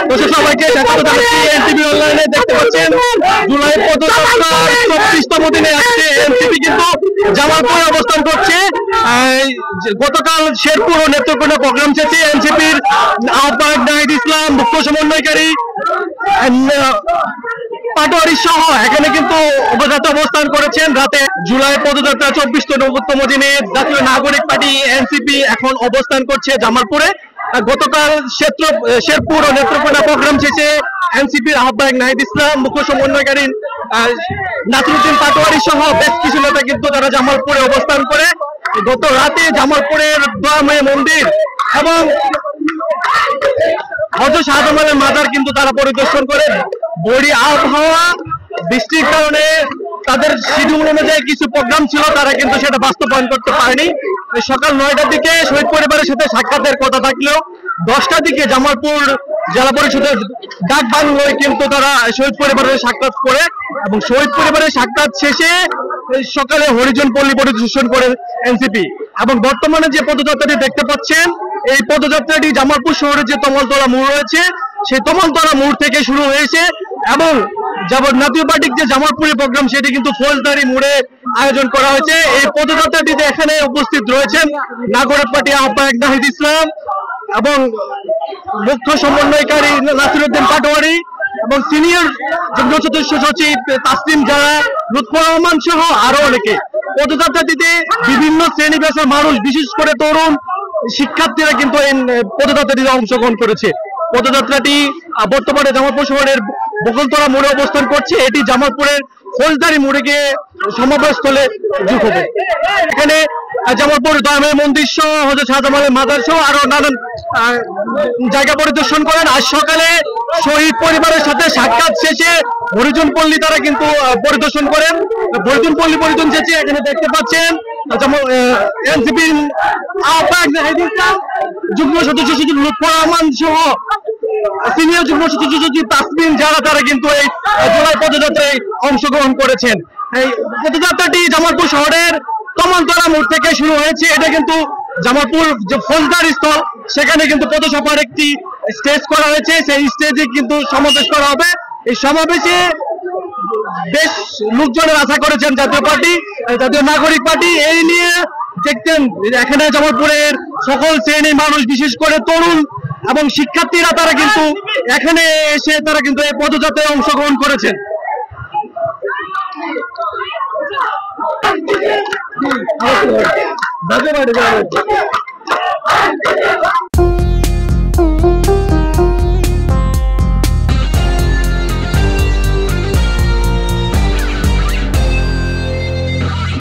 সবাইকে এনসিপি অনলাইনে দেখতে পাচ্ছেন জুলাই পদযাত্রার 34তম দিনে আসছে এনসিপি কিন্তু জামালপুরে অবস্থান করছে। গতকাল শেরপুর ও নেত্রকোনা প্রোগ্রাম শেষে এনসিপির আহ্বায়ক নাহিদ ইসলাম, মুখ্য সমন্বয়কারী পাটোয়ারি সহ এখানে কিন্তু অবস্থান করেছেন। রাতে জুলাই পদযাত্রা 24তম দিনে জাতীয় নাগরিক পার্টি এনসিপি এখন অবস্থান করছে জামালপুরে। গতকাল শেরপুর ও নেত্রকোনা প্রোগ্রাম শেষে এনসিপির আহ্বায়ক নাহিদ ইসলাম, মুখ্য সমন্বয়কারী নাসিরউদ্দিন পাটোয়ারি সহ বেশ কিছু নেতা কিন্তু তারা জামালপুরে অবস্থান করে গত রাতে জামালপুরের দয়াময় মন্দির এবং হযরত শাহজালালের মাজার কিন্তু তারা পরিদর্শন করে। বড়ি আবহাওয়া, বৃষ্টির কারণে তাদের শিডিউল অনুযায়ী কিছু প্রোগ্রাম ছিল, তারা কিন্তু সেটা বাস্তবায়ন করতে পারেনি। সকাল 9টার দিকে শহীদ পরিবারের সাথে সাক্ষাতের কথা থাকলেও 10টার দিকে জামালপুর জেলা পরিষদের ডাক বাংলোয় কিন্তু তারা শহীদ পরিবারের সাক্ষাৎ করে এবং শহীদ পরিবারের সাক্ষাৎ শেষে সকালে হরিজন পল্লী পরিদর্শন করে এনসিপি। এবং বর্তমানে যে পদযাত্রাটি দেখতে পাচ্ছেন, এই পদযাত্রাটি জামালপুর শহরের যে তমালতলা মোড় রয়েছে সেই তমালতলা মোড় থেকে শুরু হয়েছে এবং জাতীয় পার্টির যে জামালপুরের প্রোগ্রাম সেটি কিন্তু ফৌজদারি মোড়ে আয়োজন করা হয়েছে। এই পদযাত্রাটিতে এখানে উপস্থিত রয়েছেন নাগরিক পার্টি আহ্বায়ক নাহিদ ইসলাম এবং মুখ্য সমন্বয়কারী নাসিরউদ্দিন পাটোয়ারি এবং সিনিয়র যুগ্ম সদস্য সচিব তাসলিম জারা, লুৎফর রহমান সহ আরো অনেকে। পদযাত্রাটিতে বিভিন্ন শ্রেণী পেশার মানুষ, বিশেষ করে তরুণ শিক্ষার্থীরা কিন্তু এই পদযাত্রাটিতে অংশগ্রহণ করেছে। পদযাত্রাটি বর্তমানে জামালপুর শহরের বকুলতলা মোড়ে অবস্থান করছে। এটি জামালপুরের ফৌজদারি মোড়ে গিয়ে সমাবেশস্থলে যোগ হবে। এখানে জামালপুর দয়াময় মন্দির সহ হযরত শাহজালালের মাজার সহ আরো নানান জায়গা পরিদর্শন করেন। আজ সকালে শহীদ পরিবারের সাথে সাক্ষাৎ শেষে হরিজন পল্লী তারা কিন্তু পরিদর্শন করেন। হরিজন পল্লী পরিদর্শন শেষে এখানে দেখতে পাচ্ছেন এনসিপির আহ্বায়ক নাহিদ ইসলাম, যুগ্ম সদস্য সচিব লুৎফর রহমান সহ সিনিয়র যুগ্ম সদস্য সচিব তাসলিম জারা তারা কিন্তু এই জুলাই পদযাত্রায় অংশগ্রহণ করেছেন। এই পদযাত্রাটি জামালপুর শহরের তমালতলা মোড় থেকে শুরু হয়েছে। এটা কিন্তু জামালপুর যে ফৌজদারি স্থল সেখানে কিন্তু পথসভার একটি স্টেজ করা হয়েছে, সেই স্টেজে কিন্তু সমাবেশ করা হবে। এই সমাবেশে বেশ লোকজনের আশা করেছেন জাতীয় নাগরিক পার্টি। এই নিয়ে দেখতেন এখানে জামালপুরের সকল শ্রেণীর মানুষ, বিশেষ করে তরুণ এবং শিক্ষার্থীরা তারা কিন্তু এখানে এসে তারা কিন্তু এই পদযাত্রায় অংশগ্রহণ করেছেন।